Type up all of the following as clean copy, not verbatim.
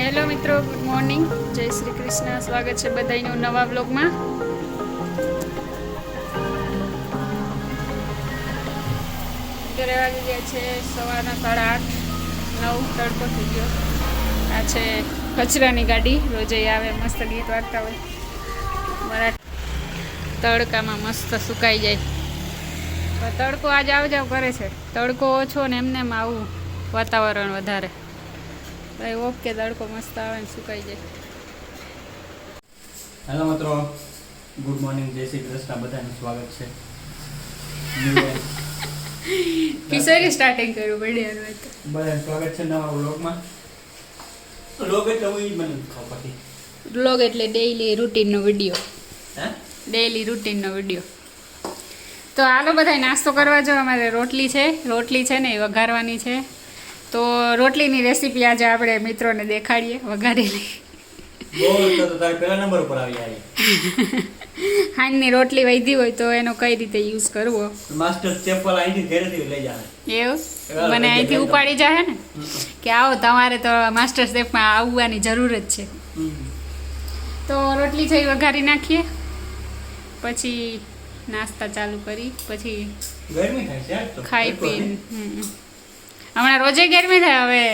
Hello મિત્રો, good morning, જય શ્રી કૃષ્ણ. સ્વાગત છે બધાનું નવા બ્લોગમાં. અત્યારે વાગી ગયા છે સવારના 8:30, 9 તડકો થઈ ગયો. આ છે કચરાની ગાડી, રોજે આવે મસ્ત ગીત વાગતા હોય. મારા તડકામાં મસ્ત સુકાઈ જાય. પણ તડકો આજ આવ જાવ કરે છે. તડકો ઓછો ને એમને આવું વાતાવરણ વધારે. ઓકે, તડકો મસ્ત આવે ને સુકાઈ જાય. હેલો મિત્રો, ગુડ મોર્નિંગ, જય શ્રી કૃષ્ણ. બધાનું સ્વાગત છે. કિશોરી સ્ટાર્ટિંગ કર્યું વિડીયોનું. બધાનું સ્વાગત છે નવા વ્લોગમાં. વ્લોગ એટલે હું ઈ મને ખબર પડી. વ્લોગ એટલે ડેઈલી રૂટીનનો વિડીયો. હે? ડેઈલી રૂટીનનો વિડીયો. તો હાલો બધાય નાસ્તો કરવા જાઓ. અમારે રોટલી છે ને એ વઘારવાની છે. તો રોટલીની રેસીપી આજે આપણે મિત્રોને દેખાડીએ વઘારેલી. તો તારે પહેલા નંબર ઉપર આવી આવી. હાંજની રોટલી વધી હોય તો એનો કઈ રીતે યુઝ કરવો. માસ્ટર ચેપલ અહીંથી ઘરેથી લઈ જાય. એવું મને અહીંથી ઉપાડી જાય ને કે આવો તમારે તો માસ્ટર શેફમાં આવવાની જરૂર જ છે. તો રોટલી છે વઘારી નાખીએ, પછી નાસ્તા ચાલુ કરી, પછી ગરમી થાય છે તો ખાઈ પીને. હમણાં રોજે ગરમી થાય. હવે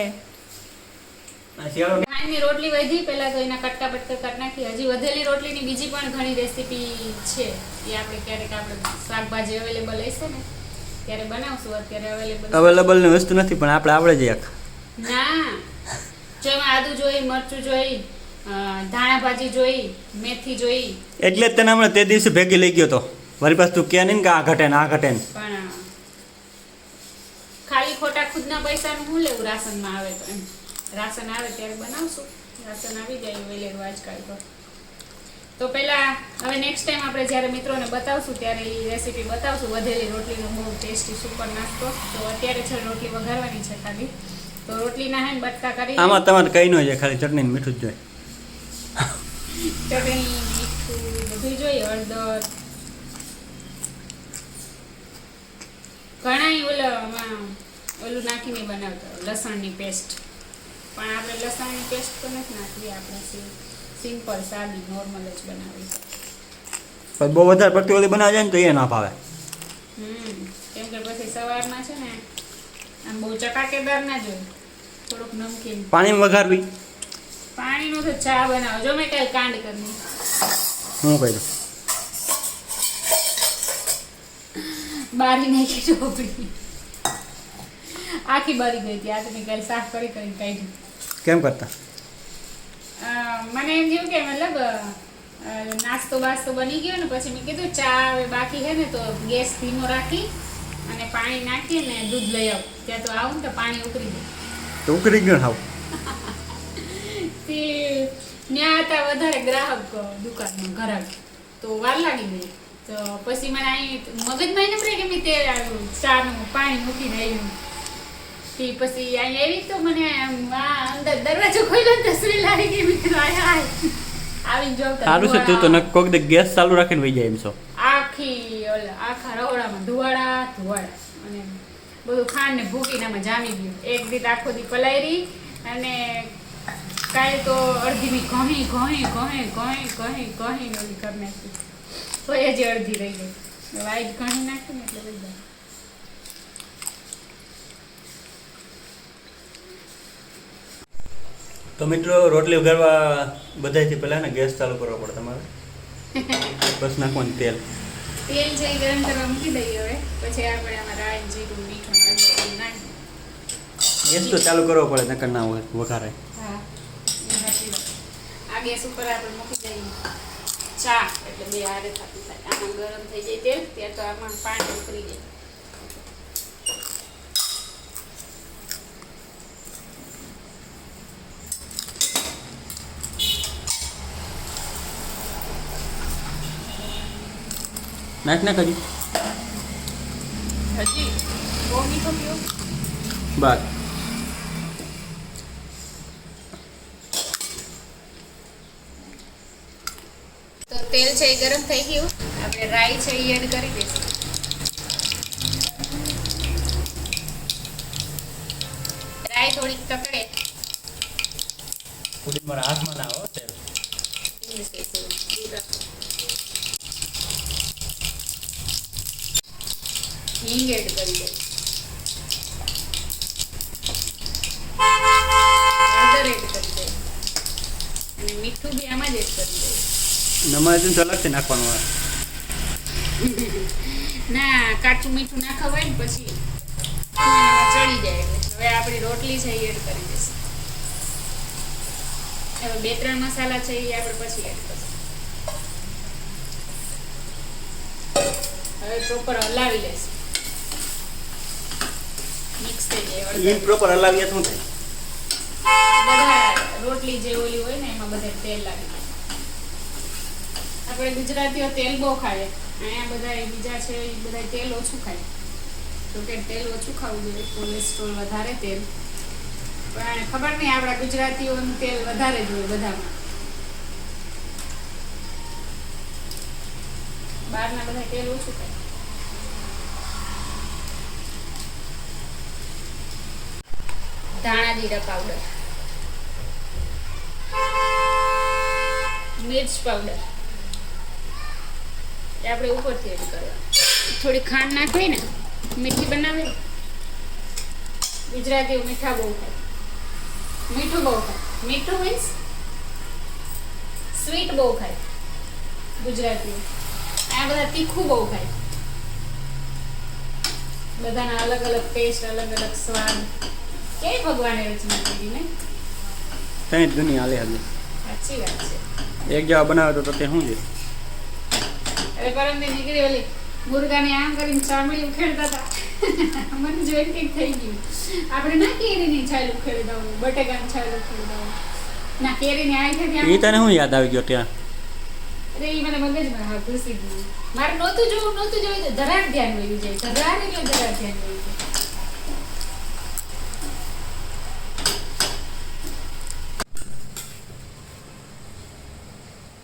હાંજની રોટલી વધી, પહેલા તો એના કટકા બટકા કરી નાખી. હજી વધેલી રોટલીની બીજી પણ ઘણી રેસીપી છે. એ આપણે ક્યારેક આપણે શાકભાજી અવેલેબલ હશે ને ત્યારે બનાવશું. અત્યારે અવેલેબલ ની વસ્તુ નથી, પણ આપણે આવડે જ એક ના. જો એમાં આદુ જોઈ, મરચું જોઈ, ધાણા ભાજી જોઈ, મેથી જોઈ. એટલે જ તને હમણાં તે દિવસે ભેગી લઈ ગયો તો. મારી પાસે તું કે નહીં કે આ ઘટે ને આ ઘટે ને. પણ ખાલી ખોટા ખુદના પૈસાનું શું લેવું રાશનમાં આવે તો. એમ રાશન આવે ત્યારે બનાવશું. રાશન આવી જાય વેલેરું આજકાલ તો પહેલા હવે નેક્સ્ટ ટાઈમ આપણે જ્યારે મિત્રોને બતાવશું ત્યારે એ રેસીપી બતાવશું. વધેલી રોટલીનો બહુ ટેસ્ટી સુપર નાસ્તો. તો અત્યારે છે રોટલી વઘારવાની છે ખાલી. તો રોટલીના હે બટકા કરી. આમાં તમારે કઈ ન હોય, ખાલી ચટણી ને મીઠું જ જોઈએ. ચટણી, મીઠું બધું જોઈએ, હળદર. ઘણા ઓલું નાખીને બનાવતા લસણની પેસ્ટ. પણ આપણે લસણની પેસ્ટ તો નથી નાખવી. આપણે સિમ્પલ સાદી નોર્મલ જ બનાવી. પણ બહુ વધારે પડતી ઓલી બનાવી જાય ને તો એ ના ભાવે. કેમ કે પછી સવારમાં છે ને આમ બહુ ચટાકેદાર ના જોઈએ, થોડુંક નમકીન. પાણીમાં વઘારવી. પાણીનો તો ચા બનાવો. જો મેં કાંઈ કાંડ કરી હું કહી બારી નાખી ઢોકળી આખી બારી ગઈ હતી. આ કાલે સાફ કરી કાઢી. કેમ કરતા? મને એમ થયું કે મતલબ નાસ્તો બાસ્તો બની ગયો ને પછી મેં કીધું ચા હવે બાકી છે ને તો ગેસ ધીમો રાખી અને પાણી નાખી ને દૂધ લઈ આવું. ત્યાં તો આવું ને તો પાણી ઉકળી જાય. તો ઉકળી ગયો હાવ. તે ત્યાં હતા વધારે ગ્રાહક દુકાનમાં ઘરાક, તો વાર લાગી ગઈ. તો પછી મને અહીં મગજમાં એને પડે કે મેં તે ચાનું પાણી મૂકીને આવ્યું. પછી અહીં આવી તો મને અંદર દરવાજો ખોલ્યો ને તસવીર લાવી ગઈ. મિત્રો આવીને જોતા સારું છે. તું તો કોક દે ગેસ ચાલુ રાખીને વહી જાય એમ છો. આખા રહોડામાં ધુવાડા અને બધું ખાંડ ને ભૂકીને આમાં જામી ગયું. એક દીત આખો દી પલાયરી અને કાલે તો અડધી મી ઘણી ઓલી કરી નાખી. તો એ જ અડધી રહી ગઈ. વાઈટ ઘણી નાખી ને એટલે બધા. તો મિત્રો, રોટલી વઘારવા બધાથી પહેલા ને ગેસ ચાલુ કરવો પડે તમારે. બસ નાખવાનું તેલ છે ગરમ કરવા મૂકી દઈએ. હવે પછી આપણે આમાં રાઈ, જીરું, મીઠું નાખીએ. ગેસ તો ચાલુ કરવો પડે, નકર ના વઘારે. હા, આ ગેસ ઉપર આપણે મૂકી દઈએ ચા, એટલે બે હારે થતી થાય. આમાં ગરમ થઈ જાય તેલ, ત્યાં તો આમાં પાણી ઉતરી જાય. નાખ હજી બહુ મીઠો પીવો. બસ. તો તેલ છે એ ગરમ થઈ ગયું. આપણે રાઈ છે એ એડ કરી દઈશું. રાઈ થોડીક તકડે પૂરી મારા હાથમાં ના હો તેલ. હિંગ એડ કરી દે, હળદર એડ કરી દે અને મીઠું બી આમાં જ એડ કરી દે. નમાજ તો અલગથી નાખવાનું હોય. ના કાચું મીઠું નાખવા હોય ને પછી એમાં ચડી જાય. એટલે હવે આપણી રોટલી છે એ એડ કરી દઈશું. હવે 2-3 મસાલા છે એ આપણે પછી એડ કરીશું. હવે પ્રોપર હલાવી લઈશું. મિક્સ થઈ જાય. ઈન પ્રોપર હલાવીએ શું થાય? બધા રોટલી જે ઓલી હોય ને એમાં બધે તેલ લાગી જાય. આપણે ગુજરાતીઓ તેલ બહુ ખાય. અહીંયા બધા બીજા છે એ બધા તેલ ઓછું ખાય. તો કે તેલ ઓછું ખાવું જોઈએ, કોલેસ્ટ્રોલ વધારે તેલ. પણ ખબર નહીં આપણા ગુજરાતીઓનું તેલ વધારે જોઈએ બધામાં. બહારના બધા તેલ ઓછું ખાય. ધાણા જીરા પાવડર, મિર્ચ પાવડર એ આપણે ઉપરથી એડ કરવા. થોડી ખાંડ નાખવી ને, મીઠી બનાવી. ગુજરાતીઓ મીઠા બહુ ખાય, મીઠું બહુ ખાય. મીઠું મીન્સ સ્વીટ બહુ ખાય ગુજરાતીઓ. આ બધા તીખું બહુ ખાય. બધાના અલગ અલગ ટેસ્ટ, અલગ અલગ સ્વાદ. કે ભગવાને રચના કરી ને કઈ દુનિયા હાલે હાલે. સાચી વાત છે. એક જેવા બનાવે તો તે શું છે? અરે પરમદી નીકળી ઓલી મુર્ગાને આમ કરીને ચામડી ઉખેડતા હતા. મને જોઈને કંઈક થઈ ગયું. આપણે ના કેરીની છાલ ઉખેડતા હોય, બટેકાની છાલ ઉખેડતા હોય. ના કેરીની આ છે ત્યાં. એ તને શું યાદ આવી ગયો ત્યાં? અરે એ મને મગજમાં હા ઘૂસી ગયું. મારે નહોતું જોવું તો ધરાર ધ્યાન વયું જાય. ધરાર એટલે ધરાર ધ્યાન વયું જાય.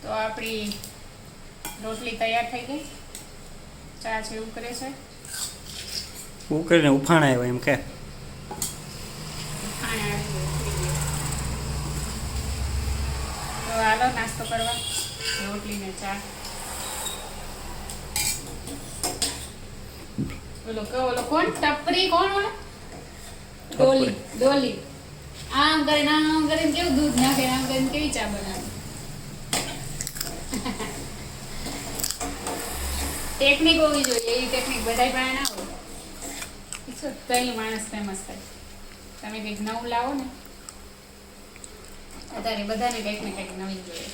તો આપણી રોટલી તૈયાર થઈ ગઈ. ચા છે ઉકળે છે. ઉકળીને ઉફાણા આવ્યા એમ કે? ખાણે આવી ગયું, થઈ ગયું. તો હાલો નાસ્તો કરવા. રોટલી ને ચા. ઓલો કોણ ટપરી કોણ ઓલો? ડોલી. આમ કરીને કેવું દૂધ નાખે, આમ કરીને કેવી ચા બનાવે. ટેકનિક હોવી જોઈએ. એ ટેકનિક બધાય પાસે ના હોય. કઈ માણસ ફેમસ થાય. તમે કંઈક નવું લાવો ને અત્યારે બધાને કંઈક ને કંઈક નવીન જોઈએ.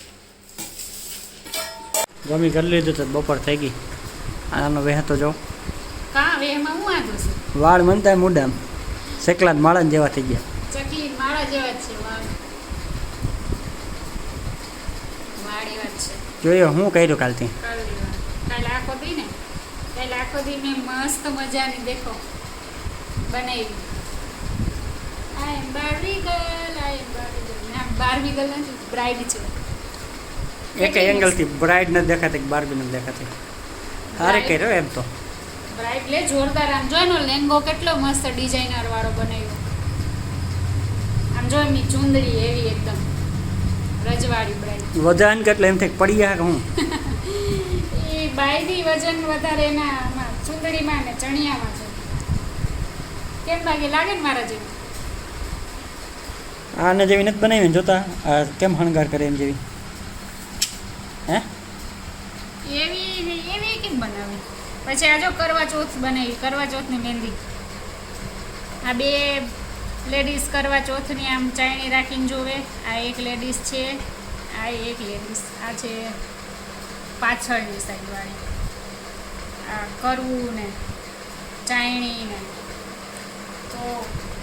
ગમી કરી લીધું તો બપોર થઈ ગઈ. આનો વહેતો જો કાં વેહમાં હું વાંધો છે? વાળ મનતા મુડામ શેકલા માળા જેવા થઈ ગયા. ચકલી માળા જેવા જ છે વાળ. વાળ એવા જ છે. જોઈએ હું કર્યું કાલથી. કાલે આખો દી ને, કાલે આખો દી મેં મસ્ત મજાની દેખો બનાવી. આઈ એમ બાર્બી ગર્લ. ના બાર્બી ગર્લ નથી, બ્રાઇડ છે. એક એંગલથી બ્રાઇડ નથી દેખાતી, બાર્બી નથી દેખાતી. સારે કર્યો એમ તો. બ્રાઇડ લે જોરદાર. આમ જો એનો લેંગો કેટલો મસ્ત ડિઝાઇનર વાળો બનાવ્યો. આમ જો એમની ચુંદડી એવી એકદમ રજવાડી બ્રાઇડ. વજન કેટલે એમ થાય પડી ગયા કે હું? એ બાયથી વજન વધારે એના આમાં ચુંદડીમાં ને ચણિયામાં છે. કેમ લાગે ને મારા જેવી? આને જેવી નથી બનાવી ને જોતા આ કેમ હણગાર કરે એમ જેવી. હે એવી કેમ બનાવી? પછી આ જો કરવા ચોથ બનાવી. કરવા ચોથની મહેંદી. આ બે લેડીઝ કરવા ચોથની આમ ચાયણી રાખીને જોવે. આ એક લેડીઝ છે, આ એક લેડીઝ. આ છે પાછળની સાઈડવાળી. આ કરવું ને ચાયણી ને. તો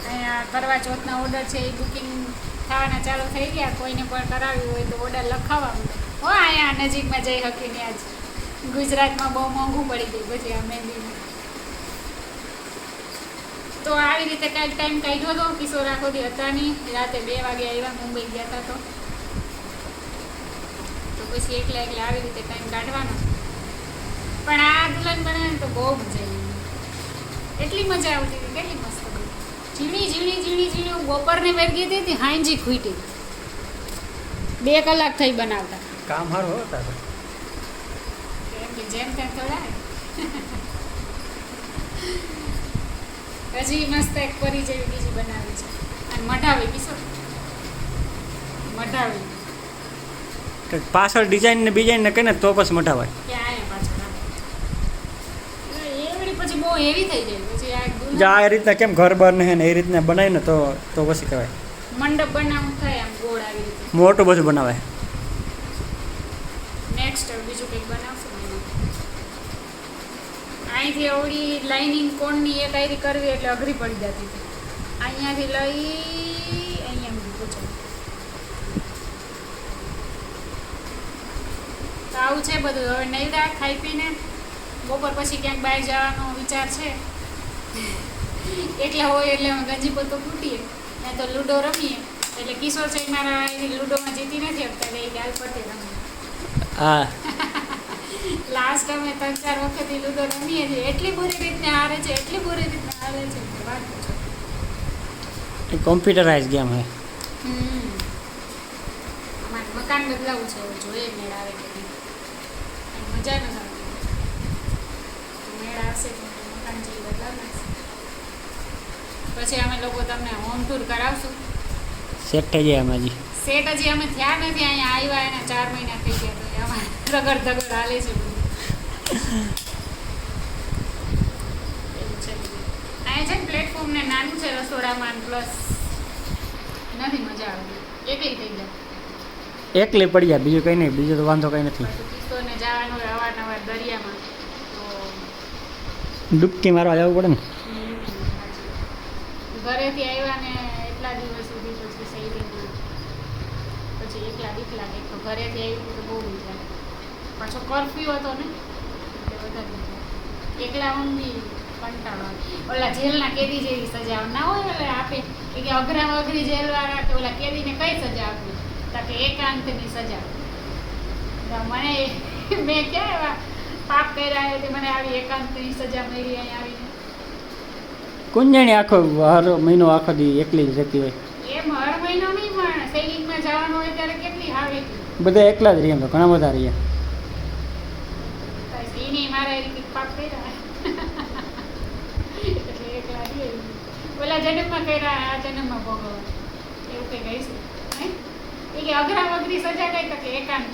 અહીંયા કરવા ચોથના ઓર્ડર છે એ બુકિંગ થવાના ચાલુ થઈ ગયા. કોઈને પણ કરાવ્યું હોય તો ઓર્ડર લખાવવા માંડે. હો અહીંયા નજીકમાં જઈ શકીને. આજ ગુજરાતમાં બહુ મોંઘું પડી ગયું પછી આ મહેંદીનું. તો આવી રીતે કાંઈક ટાઈમ કાઢ્યો હતો. કિશોર આખો દી હતા નહીં. રાતે 2 વાગે આવ્યા, મુંબઈ ગયા હતા. તો પછી એકલા આવી રીતે ટાઈમ કાઢવાનો. પણ આ દુલ્હન બનાવે તો બહુ મજા આવી. એટલી મજા આવતી હતી, કેટલી મસ્ત હતી. ઝીણી બપોરની વેર ગઈ હતી, હાંજી ખૂટી. 2 કલાક થઈ બનાવતા કામ સારું હોતા તો એમ કે જેમ તેમ થોડા હજી મસ્ત એક પરી જેવી બીજી બનાવી છે અને મઢાવી કિશોર મઢાવી કંઈક પાછળ ડિઝાઇન ને બીજાઇન ને કહીને તો પછી મટાવાય ક્યાં આયા પાછળ એવડી પછી બહુ હેવી થઈ જાય પછી આ જો આ રીતના કેમ ઘર બાર ને હે ને એ રીતના બનાવી ને તો પછી કહેવાય મંડપ બનાવવું થાય આમ ગોળ આવી રીતે મોટું બધું બનાવાય. નેક્સ્ટ બીજું કંઈક બનાવશું ને અહીંથી અવળી લાઇનિંગ કોણની એક આયરી કરવી એટલે અઘરી પડી જતી હતી અહીંયાથી લઈ અહીંયા સુધી પહોંચાડી તો આવું છે બધું. હવે નૈરા ખાઈ પીને બપોર પછી ક્યાંક બહાર જવાનો વિચાર છે એકલા હોય એટલે ગંજી પોતો ફૂટીએ ને તો લૂડો રમીએ એટલે કિશોર છે મારા લૂડોમાં જીતી નથી શકતા એટલે ગાલ પતે રમીએ. હા લાસ્ટ અમે 3-4 વખત લૂડો રમીએ છીએ એટલી બુરી રીતને હારે છે એટલી બુરી રીતને હારે છે કે વાત પૂછો. એ કોમ્પ્યુટરાઇઝ ગેમ હે. અમારે મકાન બદલાવું છે જોઈએ મેળ આવે કે નહીં મજા નથી આવતી મેળ આવશે તો મકાન જેવી બદલાવ નાખશે પછી અમે લોકો તમને હોમ ટૂર કરાવશું. સેટ થઈ જાય એમાં હજી સેટ હજી અમે થયા નથી અહીંયા આવ્યા એના 4 મહિના થઈ ગયા તો અમારે રગડ ધગડ હાલે છે બધું. એવું છે અહીંયા છે ને પ્લેટફોર્મ ને નાનું છે રસોડામાં પ્લસ નથી મજા આવતી એકલી થઈ જાય એકલી પડી જાય બીજું કંઈ નહીં બીજું તો વાંધો કંઈ નથી. કિશોરને જવાનું હોય અવારનવાર દરિયામાં તો ડૂબકી મારવા જવું પડે ને. ઘરેથી આવ્યા ને એટલા દિવસ સુધી પછી સૈલીમાં પછી એકલા બીક લાગે તો ઘરેથી આવ્યું તો બહુ બીક લાગે પાછો કરફ્યુ હતો ને એટલે વધારે બીક લાગે એકલા ઊંઘી કંટાળો ઓલા જેલના કેદી જેવી સજા ના હોય એટલે આપે કે અઘરામાં અઘરી જેલવાળા કે ઓલા કેદીને કઈ સજા આપી તો કે એકાંતની સજા. મને મેં ક્યાં એવા પાપ કર્યા હતી મને આવી એકાંતની સજા મળી અહીંયા આવીને. કોણ જાણે આખો હર મહિનો આખો દી એકલી જ રહેતી હોય. એમ હર મહિનો નહીં પણ સૈનિકમાં જવાનું હોય ત્યારે કેટલી આવે બધા એકલા જ રહીએ તો ઘણા બધા રહીએ. એની મારા એની પાપ કર્યા એટલે એકલા રહીએ ઓલા જન્મમાં કર્યા આ જન્મમાં ભોગવવા એવું કંઈ કહીશું હે એ કે અઘરા અઘરી સજા કઈ તો કે એકાંત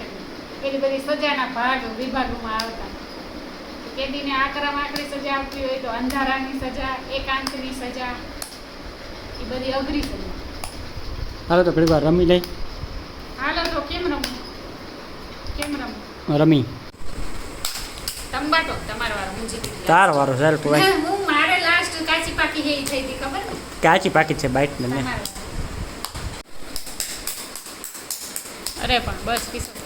પેલી બધી સજાના ભાગ વિભાગોમાં આવતા કેદીને આકરામાં આકરી સજા આપવી હોય તો અંધારાની સજા એકાંતની સજા એ બધી અઘરી સજા. હાલો તો ઘણી વાર રમી લઈ. હાલો તો કેમ રમવું રમી તંબાટો તમારો વારો હું જીતી ગઈ. તાર વારો ચાલ કોઈ હું મારે લાસ્ટ કાચી પાકી ગઈ થઈ હતી ખબર ને કાચી પાકી છે બાઈટ ને તમારે. અરે પણ બસ કિશોર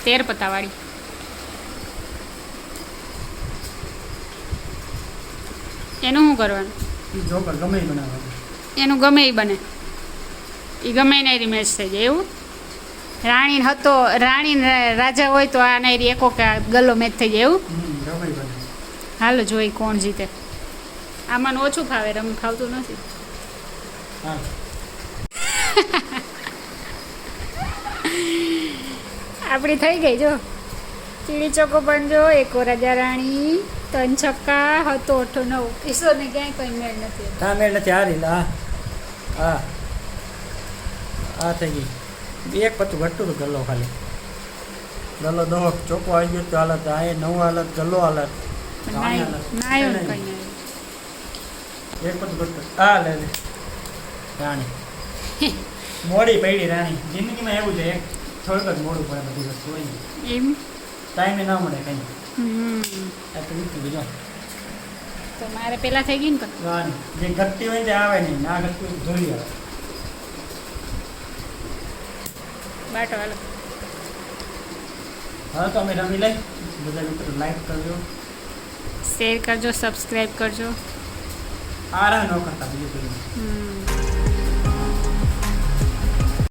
તેર પત્તાવાળી એનું શું કરવાનું જોકર ગમે એ બનાવવાનું. એનું ગમે એ બને એ ગમે ને એની મેચ થઈ જાય એવું. રાણી હતો રાણી રાજા હોય તો આ નારી એકો કે ગલ્લો મેચ થઈ જાય એવું. ગમે બને. હાલો જોઈ કોણ જીતે. આમાં ઓછું ફાવે રમ ખાવતું નથી. હા આપણી થઈ ગઈ જો ચીડી ચોકો પણ જો એકો રાજા રાણી 3 છક્કા હતો 8 9 કિશોરને ક્યાંય કંઈ મેળ નથી. તા મેળ નથી હારી હા હા આ થઈ ગઈ. એક પતું ઘટતું હતું ગલ્લો ખાલી ગલ્લો દો ચોખ્ખો આવી ગયો તો હાલત આ 9 હાલત ગલ્લો હાલત નાયો ને કંઈ એક પતું ઘટતું આ લે લે રાણી મોડી પડી રાણી જિંદગીમાં એવું છે એક થોડુંક જ મોડું પડે બધી વસ્તુ હોય ને એમ ટાઈમે ના મળે કંઈ હમ આ તો નીકળી બીજો તો મારે પેલા થઈ ગઈ ને પણ રાણી જે ઘટતી હોય તે આવે નહીં ના ઘટતી હોય જોઈ આવે. બાટો હાલો હવે તો અમે રમી લઈ બધા મિત્રો લાઈક કરજો શેર કરજો સબસ્ક્રાઈબ કરજો. આ રાહ ન કરતા બીજું કંઈ નહીં. હમ